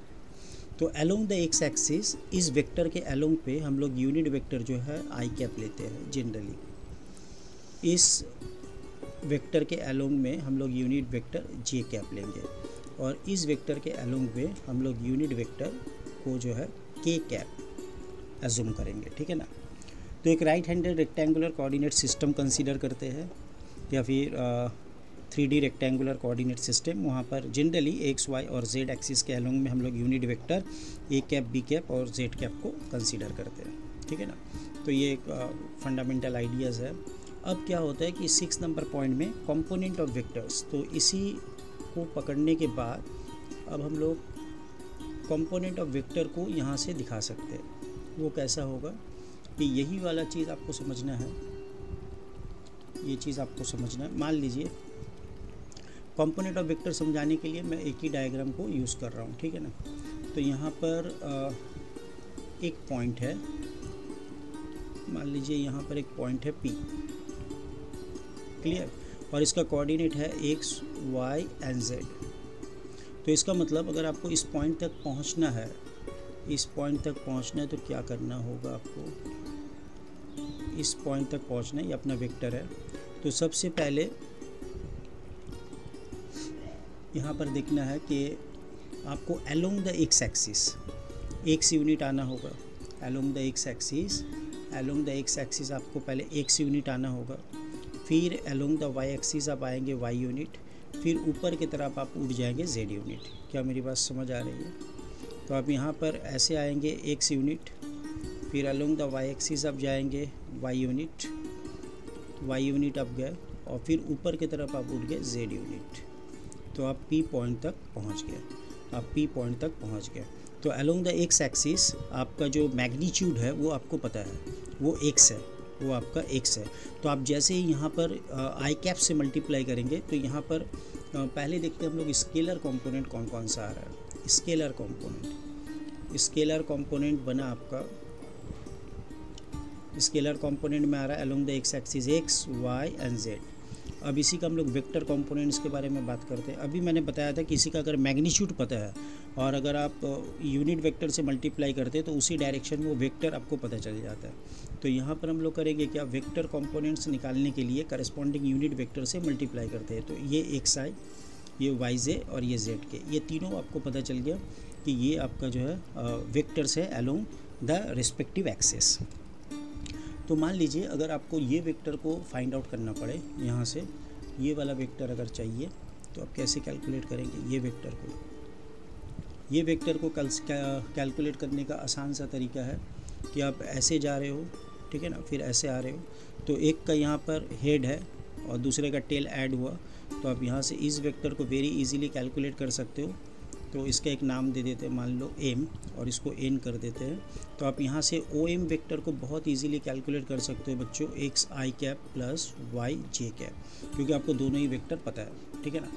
तो अलोंग द एक्स एक्सिस इस वेक्टर के अलोंग पे हम लोग यूनिट वेक्टर जो है आई कैप लेते हैं जनरली। इस वेक्टर के अलोंग में हम लोग यूनिट वेक्टर जे कैप लेंगे और इस वेक्टर के अलोंग में हम लोग यूनिट वेक्टर को जो है के कैप एज्यूम करेंगे, ठीक है ना। तो एक right handed rectangular coordinate system consider करते हैं या फिर 3D रेक्टेंगुलर कोऑर्डिनेट सिस्टम। वहाँ पर जनरली एक्स वाई और जेड एक्सिस के अलोंग में हम लोग unit vector A cap B cap और जेड कैप को कंसीडर करते हैं, ठीक है ना। तो ये एक फंडामेंटल आइडियाज़ है। अब क्या होता है कि 6 नंबर पॉइंट में कंपोनेंट ऑफ वेक्टर्स, तो इसी को पकड़ने के बाद अब हम लोग कंपोनेंट ऑफ वेक्टर को यहाँ से दिखा सकते हैं। वो कैसा होगा कि यही वाला चीज़ आपको समझना है, ये चीज़ आपको समझना है। मान लीजिए कंपोनेंट ऑफ वेक्टर समझाने के लिए मैं एक ही डायग्राम को यूज़ कर रहा हूँ, ठीक है ना। तो यहाँ पर एक पॉइंट है, मान लीजिए यहाँ पर एक पॉइंट है P, क्लियर, और इसका कोऑर्डिनेट है x, y एंड z। तो इसका मतलब अगर आपको इस पॉइंट तक पहुंचना है, इस पॉइंट तक पहुंचना है तो क्या करना होगा आपको, इस पॉइंट तक पहुंचना है, ये अपना वेक्टर है। तो सबसे पहले यहाँ पर देखना है कि आपको along the X axis x unit आना होगा। Along the X axis, along the X axis आपको पहले एक्स यूनिट आना होगा, फिर अलोंग द वाई एक्सिस आप आएंगे वाई यूनिट, फिर ऊपर की तरफ आप उठ जाएंगे जेड यूनिट। क्या मेरी बात समझ आ रही है? तो आप यहाँ पर ऐसे आएंगे एक्स यूनिट, फिर अलोंग द वाई एक्सिस आप जाएंगे वाई यूनिट, वाई यूनिट आप गए और फिर ऊपर की तरफ आप उठ गए जेड यूनिट। तो आप पी पॉइंट तक पहुँच गए, आप पी पॉइंट तक पहुँच गए। तो अलोंग द एक्स एक्सिस आपका जो मैग्नीट्यूड है वो आपको पता है, वो एक्स है, वो आपका एक्स है। तो आप जैसे ही यहाँ पर आई कैप से मल्टीप्लाई करेंगे तो यहाँ पर पहले देखते हैं हम लोग स्केलर कंपोनेंट कौन कौन सा आ रहा है। स्केलर कंपोनेंट, स्केलर कंपोनेंट बना आपका, स्केलर कंपोनेंट में आ रहा है along the X axis X Y and Z. अब इसी का हम लोग वेक्टर कंपोनेंट्स के बारे में बात करते हैं। अभी मैंने बताया था कि इसी का अगर मैग्नीट्यूड पता है और अगर आप यूनिट वेक्टर से मल्टीप्लाई करते हैं तो उसी डायरेक्शन में वो वेक्टर आपको पता चल जाता है। तो यहाँ पर हम लोग करेंगे क्या, वेक्टर कंपोनेंट्स निकालने के लिए करस्पॉन्डिंग यूनिट वेक्टर से मल्टीप्लाई करते हैं। तो ये एक्स आई, ये वाई जे और ये जेड के, ये तीनों आपको पता चल गया कि ये आपका जो है वेक्टर्स है अलोंग द रिस्पेक्टिव एक्सिस। तो मान लीजिए अगर आपको ये वेक्टर को फाइंड आउट करना पड़े, यहाँ से ये वाला वेक्टर अगर चाहिए तो आप कैसे कैलकुलेट करेंगे ये वेक्टर को। ये वेक्टर को कैलकुलेट करने का आसान सा तरीका है कि आप ऐसे जा रहे हो, ठीक है ना, फिर ऐसे आ रहे हो, तो एक का यहाँ पर हेड है और दूसरे का टेल ऐड हुआ, तो आप यहाँ से इस वेक्टर को वेरी इजीली कैलकुलेट कर सकते हो। तो इसका एक नाम दे देते हैं, मान लो एम, और इसको एन कर देते हैं। तो आप यहाँ से ओ एम वेक्टर को बहुत इजीली कैलकुलेट कर सकते हो बच्चों, एक्स आई कैप प्लस वाई जे कैप, क्योंकि आपको दोनों ही वेक्टर पता है, ठीक है ना।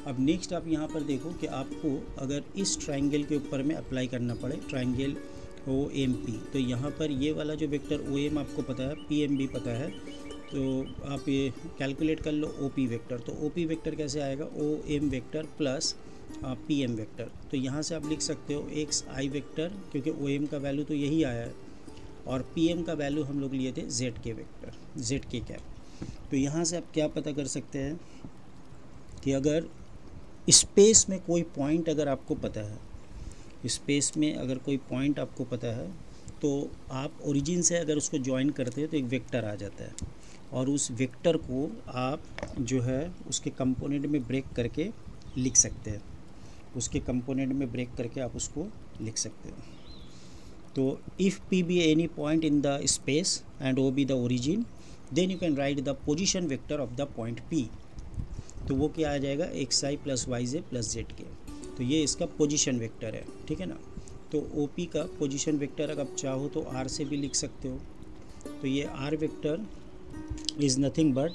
अब नेक्स्ट आप यहाँ पर देखो कि आपको अगर इस ट्राइंगल के ऊपर में अप्लाई करना पड़े, ट्राइंगल ओ एम पी, तो यहाँ पर ये वाला जो वेक्टर ओ एम आपको पता है, पी एम भी पता है, तो आप ये कैलकुलेट कर लो ओ पी वेक्टर। तो ओ पी वेक्टर कैसे आएगा, O M vector plus P M vector. तो यहाँ से आप लिख सकते हो एक्स आई वेक्टर, क्योंकि ओ एम का वैल्यू तो यही आया है, और पी एम का वैल्यू हम लोग लिए थे जेड के वेक्टर, जेड के कैप। तो यहाँ से आप क्या पता कर सकते हैं कि अगर स्पेस में कोई पॉइंट अगर आपको पता है, स्पेस में अगर कोई पॉइंट आपको पता है, तो आप ओरिजिन से अगर उसको ज्वाइन करते हैं तो एक वेक्टर आ जाता है, और उस वेक्टर को आप जो है उसके कंपोनेंट में ब्रेक करके लिख सकते हैं, उसके कंपोनेंट में ब्रेक करके आप उसको लिख सकते हो। तो if P be any point in the space and O be the origin, then you can write the position vector of the point P. तो वो क्या आ जाएगा, X I plus Y J plus Z K. तो ये इसका position vector है, ठीक है ना। तो ओ पी का पोजीशन वेक्टर अगर आप चाहो तो आर से भी लिख सकते हो। तो ये R vector is nothing but,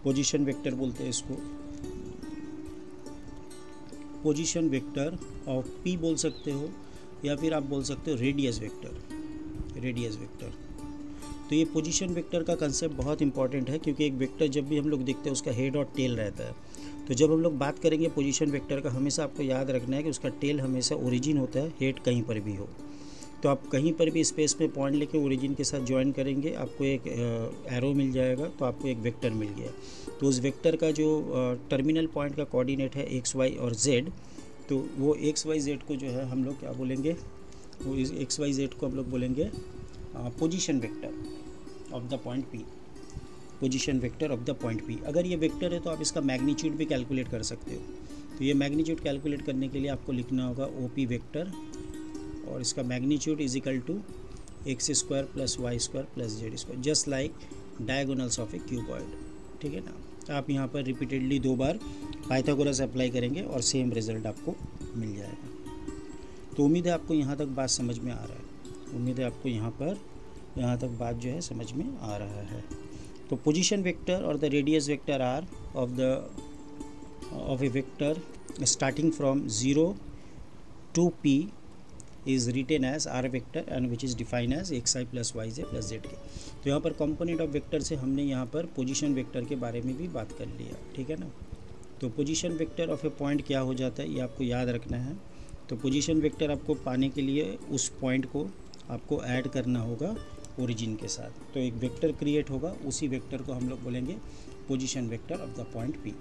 position vector बोलते हैं इसको, पोजीशन वेक्टर ऑफ पी बोल सकते हो, या फिर आप बोल सकते हो रेडियस वेक्टर, रेडियस वेक्टर। तो ये पोजीशन वेक्टर का कंसेप्ट बहुत इंपॉर्टेंट है, क्योंकि एक वेक्टर जब भी हम लोग देखते हैं उसका हेड और टेल रहता है। तो जब हम लोग बात करेंगे पोजीशन वेक्टर का, हमेशा आपको याद रखना है कि उसका टेल हमेशा ओरिजिन होता है, हेड कहीं पर भी हो। तो आप कहीं पर भी स्पेस में पॉइंट लेके ओरिजिन के साथ ज्वाइन करेंगे, आपको एक एरो मिल जाएगा, तो आपको एक वेक्टर मिल गया। तो उस वेक्टर का जो टर्मिनल पॉइंट का कोऑर्डिनेट है एक्स वाई और जेड, तो वो एक्स वाई जेड को जो है हम लोग क्या बोलेंगे, वो एक्स वाई जेड को हम लोग बोलेंगे position vector of the point P, position vector of the point P. अगर ये वेक्टर है तो आप इसका मैग्नीट्यूड भी कैलकुलेट कर सकते हो। तो ये मैग्नीट्यूड कैलकुलेट करने के लिए आपको लिखना होगा ओ पी वेक्टर, और इसका magnitude is equal to X square plus Y square plus Z square, just like diagonals of a cuboid, ठीक है ना। आप यहाँ पर रिपीटेडली 2 बार पाइथागोरस अप्लाई करेंगे और सेम रिजल्ट आपको मिल जाएगा। तो उम्मीद है आपको यहाँ तक बात समझ में आ रहा है, उम्मीद है आपको यहाँ तक बात जो है समझ में आ रहा है। तो पोजीशन वेक्टर और the radius vector R of A vector starting from 0 to p is written as r vector and which is defined as xi plus yj plus zk। तो यहाँ पर कंपोनेंट ऑफ वेक्टर से हमने यहाँ पर position vector के बारे में भी बात कर लिया, ठीक है ना। तो position vector of A point क्या हो जाता है, ये आपको याद रखना है। तो पोजीशन वेक्टर आपको पाने के लिए उस पॉइंट को आपको ऐड करना होगा ओरिजिन के साथ, तो एक वेक्टर क्रिएट होगा, उसी वेक्टर को हम लोग बोलेंगे position vector of the point P.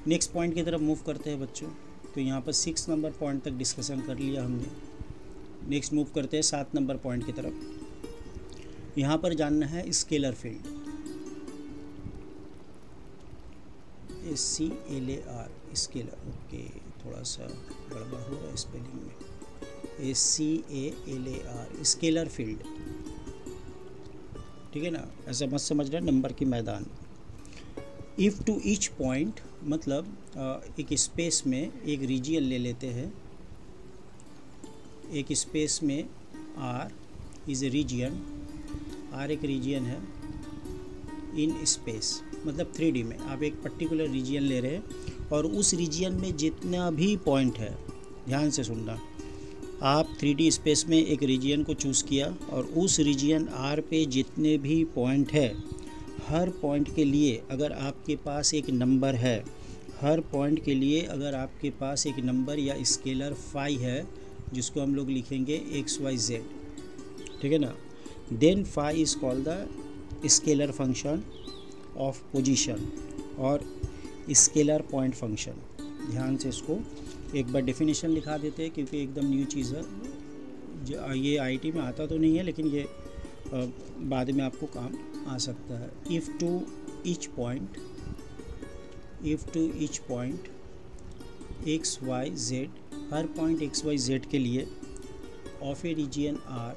Next point की तरफ मूव करते हैं बच्चों। तो यहाँ पर 6 नंबर पॉइंट तक डिस्कशन कर लिया हमने। नेक्स्ट मूव करते हैं 7 नंबर पॉइंट की तरफ। यहाँ पर जानना है scalar field, SCLAR scalar, okay थोड़ा सा गड़बड़ हो रहा है स्पेलिंग में, SCALAR स्केलर फील्ड, ठीक है ना। ऐसा मत समझना नंबर की मैदान। इफ़ टू ईच पॉइंट, मतलब एक स्पेस में एक रीजियन ले लेते हैं, एक स्पेस में R is a region, R एक रीजियन है इन स्पेस, मतलब 3D में आप एक पर्टिकुलर रीजियन ले रहे हैं, और उस रीजियन में जितना भी पॉइंट है, ध्यान से सुनना, आप 3D स्पेस में एक रीजियन को चूज़ किया, और उस रीजियन R पे जितने भी पॉइंट है, हर पॉइंट के लिए अगर आपके पास एक नंबर है, हर पॉइंट के लिए अगर आपके पास एक नंबर या स्केलर फाई है, जिसको हम लोग लिखेंगे XYZ, ठीक है ना, then phi is called the scalar function of position और स्केलर पॉइंट फंक्शन। ध्यान से इसको एक बार डेफिनेशन लिखा देते हैं, क्योंकि एकदम न्यू चीज़ है, ये IIT में आता तो नहीं है, लेकिन ये बाद में आपको काम आ सकता है। If to each point x Y Z, हर पॉइंट एक्स वाई जेड के लिए of a region are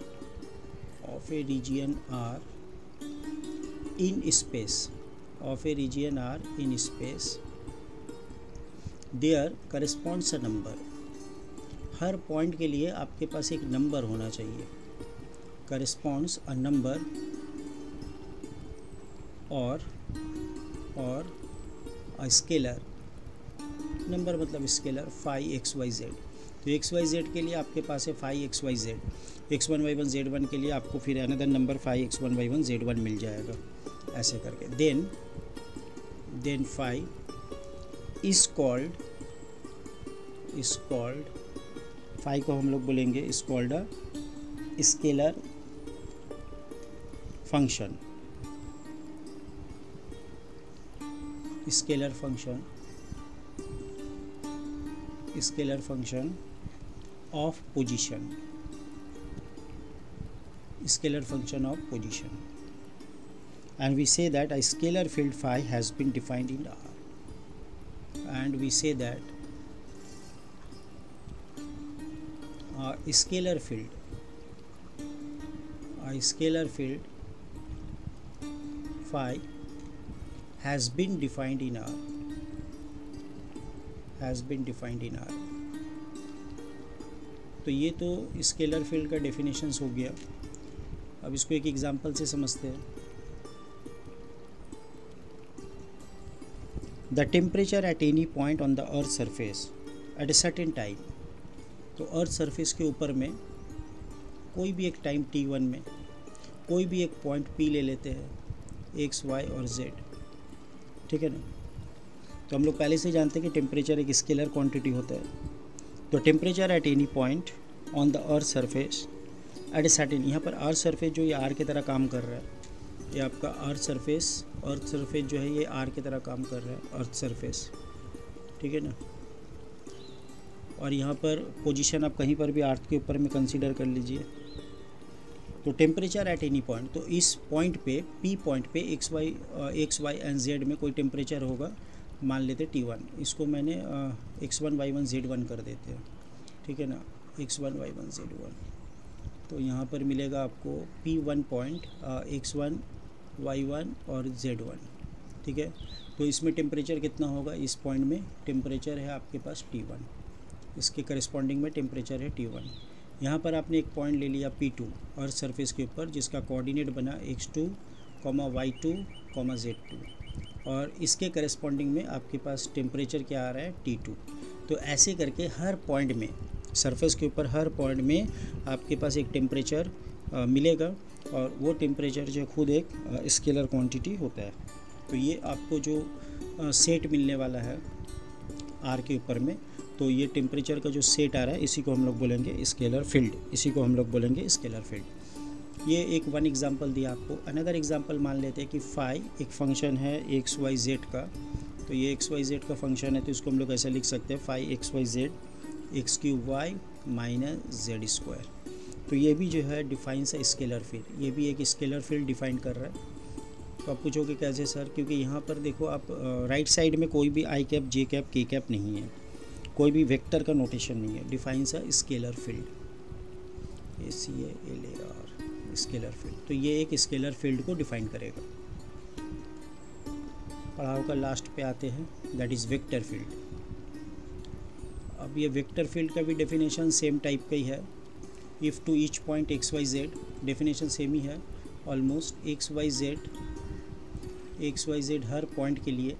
in space, of a region are in space, there corresponds a number. हर पॉइंट के लिए आपके पास एक नंबर होना चाहिए, करस्पॉन्ड्स अ नंबर और अ स्केलर, नंबर मतलब scalar phi X Y Z. तो एक्स वाई जेड के लिए आपके पास है phi X Y Z, x1 y1 z1 के लिए आपको फिर another number phi x1 y1 z1 मिल जाएगा, ऐसे करके। Then phi is called phi को हम लोग बोलेंगे is called a scalar function, scalar function of position, scalar function of position, and we say that a scalar field phi has been defined in R, and we say that a scalar field phi has been defined in R, तो ये तो scalar field का definitions हो गया। अब इसको एक example से समझते हैं। The temperature at any point on the earth surface at A certain time, तो अर्थ सरफेस के ऊपर में कोई भी एक टाइम t1 में कोई भी एक पॉइंट P ले लेते हैं, x, y और z, ठीक है ना। तो हम लोग पहले से जानते हैं कि टेम्परेचर एक स्केलर क्वांटिटी होता है। तो temperature at any point on the earth surface at a certain, यहाँ पर अर्थ सरफेस जो ये आर की तरह काम कर रहा है, ये आपका अर्थ सरफेस जो है ये आर की तरह काम कर रहा है, अर्थ सरफेस, ठीक है ना। और यहाँ पर पोजीशन आप कहीं पर भी अर्थ के ऊपर में कंसीडर कर लीजिए। तो टेम्परेचर एट एनी पॉइंट, तो इस पॉइंट पे पी पॉइंट पे एक्स वाई एंड जेड में कोई टेम्परेचर होगा, मान लेते T1, इसको मैंने x1 y1 z1 कर देते हैं, ठीक है ना, x1 y1 z1। तो यहाँ पर मिलेगा आपको P1 पॉइंट x1 y1 और z1, ठीक है। तो इसमें टेम्परेचर कितना होगा, इस पॉइंट में टेम्परेचर है आपके पास T1, इसके करस्पॉन्डिंग में टेम्परेचर है T1। यहाँ पर आपने एक पॉइंट ले लिया P2 और सरफेस के ऊपर, जिसका कोऑर्डिनेट बना x2, y2, z2, और इसके करस्पॉन्डिंग में आपके पास टेम्परेचर क्या आ रहा है, T2। तो ऐसे करके हर पॉइंट में, सरफेस के ऊपर हर पॉइंट में आपके पास एक टेम्परेचर मिलेगा, और वो टेम्परेचर जो खुद एक स्केलर क्वांटिटी होता है। तो ये आपको जो सेट मिलने वाला है आर के ऊपर में, तो ये टेम्परेचर का जो सेट आ रहा है, इसी को हम लोग बोलेंगे स्केलर फील्ड, ये एक वन एग्जांपल दिया आपको। अनदर एग्जांपल मान लेते हैं कि फाई एक फंक्शन है एक्स वाई जेड का, तो ये एक्स वाई जेड का फंक्शन है, तो इसको हम लोग ऐसे लिख सकते हैं phi X Y Z X cube Y minus Z square. तो ये भी जो है डिफाइंस है स्केलर फील्ड, ये भी एक स्केलर फील्ड डिफाइन कर रहा है। तो आप पूछोगे कैसे सर, क्योंकि यहाँ पर देखो आप राइट साइड में कोई भी आई कैप, जे कैप, के कैप नहीं है, कोई भी वेक्टर का नोटेशन नहीं है, डिफाइंस है scalar field, SCALAR, scalar field. तो ये एक स्केलर फील्ड को डिफाइन करेगा। पढ़ाओ का लास्ट पे आते हैं, दैट इज़ वेक्टर फील्ड। अब ये वेक्टर फील्ड का भी डेफिनेशन सेम टाइप का ही है। If to each point x Y Z, definition same ही है ऑलमोस्ट। एक्स वाई जेड हर पॉइंट के लिए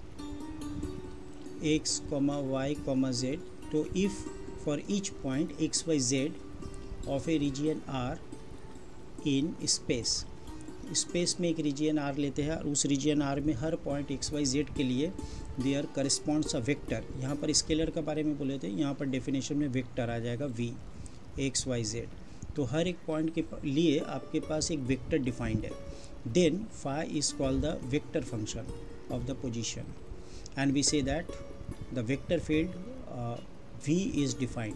x, y, z, तो if for each point x Y Z of a region are in space में एक रीजियन आर लेते हैं, और उस रीजियन आर में हर पॉइंट एक्स वाई जेड के लिए देयर करस्पॉन्ड्स अ वेक्टर। यहाँ पर स्केलर के बारे में बोले थे, यहाँ पर डेफिनेशन में वेक्टर आ जाएगा v एक्स वाई जेड। तो हर एक पॉइंट के लिए आपके पास एक वेक्टर डिफाइंड है। Then phi is called the vector function of the position, and we say that the vector field v is defined.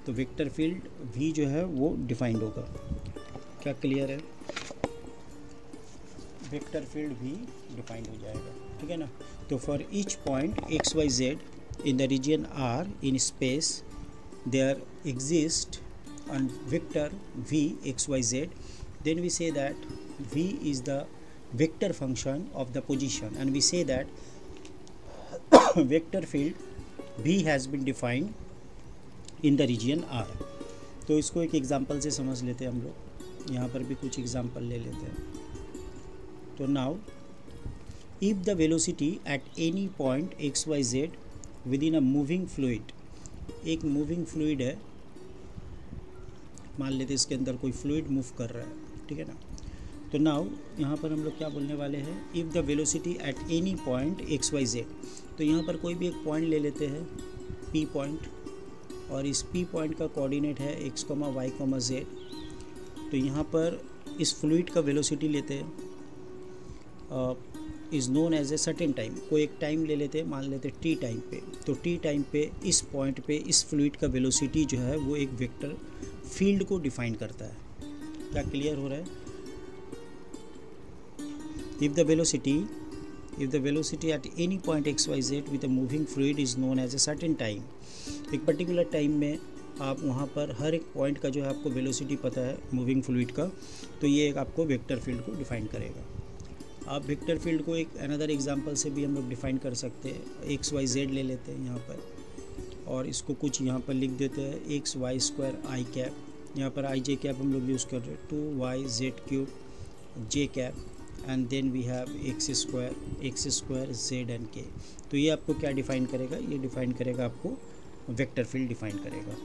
तो वेक्टर फील्ड v जो है वो डिफाइंड होगा। क्या क्लियर है? वेक्टर फील्ड भी डिफाइंड हो जाएगा, ठीक है ना। तो for each point x Y z in the region R in space there exists a vector v xyz, then we say that v is the vector function of the position, and we say that vector field v has been defined in the region R. तो इसको एक example से समझ लेते हैं हम लोग, यहाँ पर भी कुछ एग्जांपल ले लेते हैं. तो now if the velocity at any point xyz within a moving fluid, एक मूविंग फ्लूइड है, मान लेते इसके अंदर कोई फ्लूइड मूव कर रहा है, ठीक है ना. तो नाउ यहाँ पर हम लोग क्या बोलने वाले हैं, if the velocity at any point x Y Z. तो यहाँ पर कोई भी एक पॉइंट ले लेते हैं पी पॉइंट, और इस पी पॉइंट का कोऑर्डिनेट है x comma y comma z. तो यहाँ पर इस फ्लूइड का वेलोसिटी लेते हैं is known as a certain time. कोई एक टाइम ले लेते हैं, मान लेते हैं टी टाइम पे. तो टी टाइम पे इस पॉइंट पे इस फ्लूइड का वेलोसिटी जो है वो एक वेक्टर फील्ड को डिफाइन करता है. क्या क्लियर हो रहा है? If the velocity at any point x Y z with a moving fluid is known as a certain time. एक पर्टिकुलर टाइम में आप वहाँ पर हर एक पॉइंट का जो है आपको वेलोसिटी पता है मूविंग फ्लूइड का, तो ये एक आपको वेक्टर फील्ड को डिफाइन करेगा. आप वेक्टर फील्ड को एक अनदर एग्जांपल से भी हम लोग डिफाइन कर सकते हैं. एक्स वाई जेड ले लेते हैं यहाँ पर, और इसको कुछ यहाँ पर लिख देते हैं एक्स वाई स्क्वायर आई कैप. यहाँ पर आई जे कैप हम लोग यूज़ कर रहे हैं, 2y z³ j cap, and then we have x square z and k. तो ये आपको क्या डिफाइन करेगा, ये डिफाइन करेगा आपको वेक्टर फील्ड डिफाइन करेगा,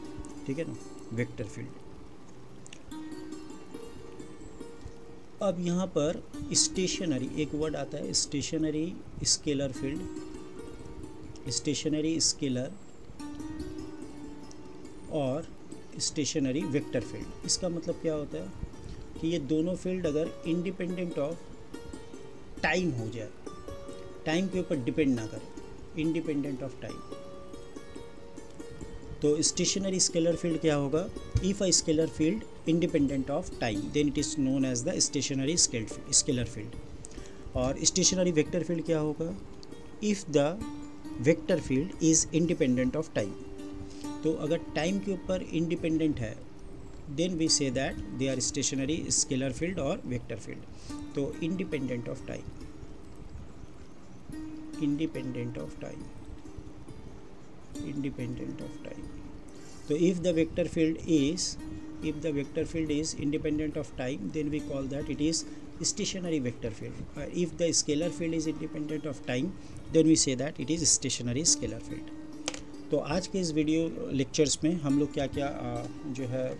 ठीक है ना, वेक्टर फील्ड. अब यहाँ पर स्टेशनरी एक वर्ड आता है, stationary scalar field, stationary scalar और स्टेशनरी वेक्टर फील्ड. इसका मतलब क्या होता है कि ये दोनों फील्ड अगर इंडिपेंडेंट ऑफ टाइम हो जाए, टाइम के ऊपर डिपेंड ना करे, इंडिपेंडेंट ऑफ टाइम. तो स्टेशनरी स्केलर फील्ड क्या होगा, if a scalar field independent of time then it is known as the stationary scalar field. और स्टेशनरी वेक्टर फील्ड क्या होगा, if the vector field is independent of time. तो अगर time के ऊपर independent है then we say that they are stationary scalar field और vector field. तो independent of time, independent of time, independent of time. तो if the vector field is independent of time then we call that it is stationary vector field. If the scalar field is independent of time then we say that it is stationary scalar field. तो आज के इस video lectures में हम लोग क्या क्या जो है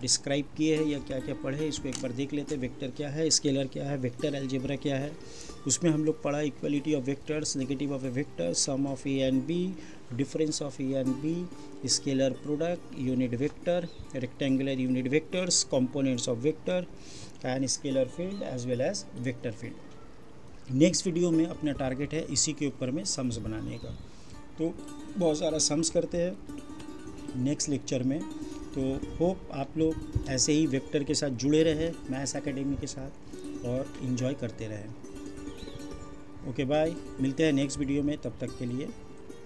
डिस्क्राइब किए हैं या क्या क्या पढ़े, इसको एक बार देख लेते हैं. वेक्टर क्या है, स्केलर क्या है, वेक्टर अलजेब्रा क्या है. उसमें हम लोग पढ़ा equality of vectors, negative of A vector, sum of A and B, difference of A and B, scalar product, unit vector, rectangular unit vectors, components of vector and scalar field as well as vector field. Next video में अपना target है इसी के ऊपर में sums बनाने का. तो बहुत सारा सम्स करते हैं नेक्स्ट लेक्चर में. तो होप आप लोग ऐसे ही वेक्टर के साथ जुड़े रहे मैथ्स एकेडमी के साथ और इन्जॉय करते रहें. ओके बाय, मिलते हैं नेक्स्ट वीडियो में, तब तक के लिए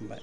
बाय.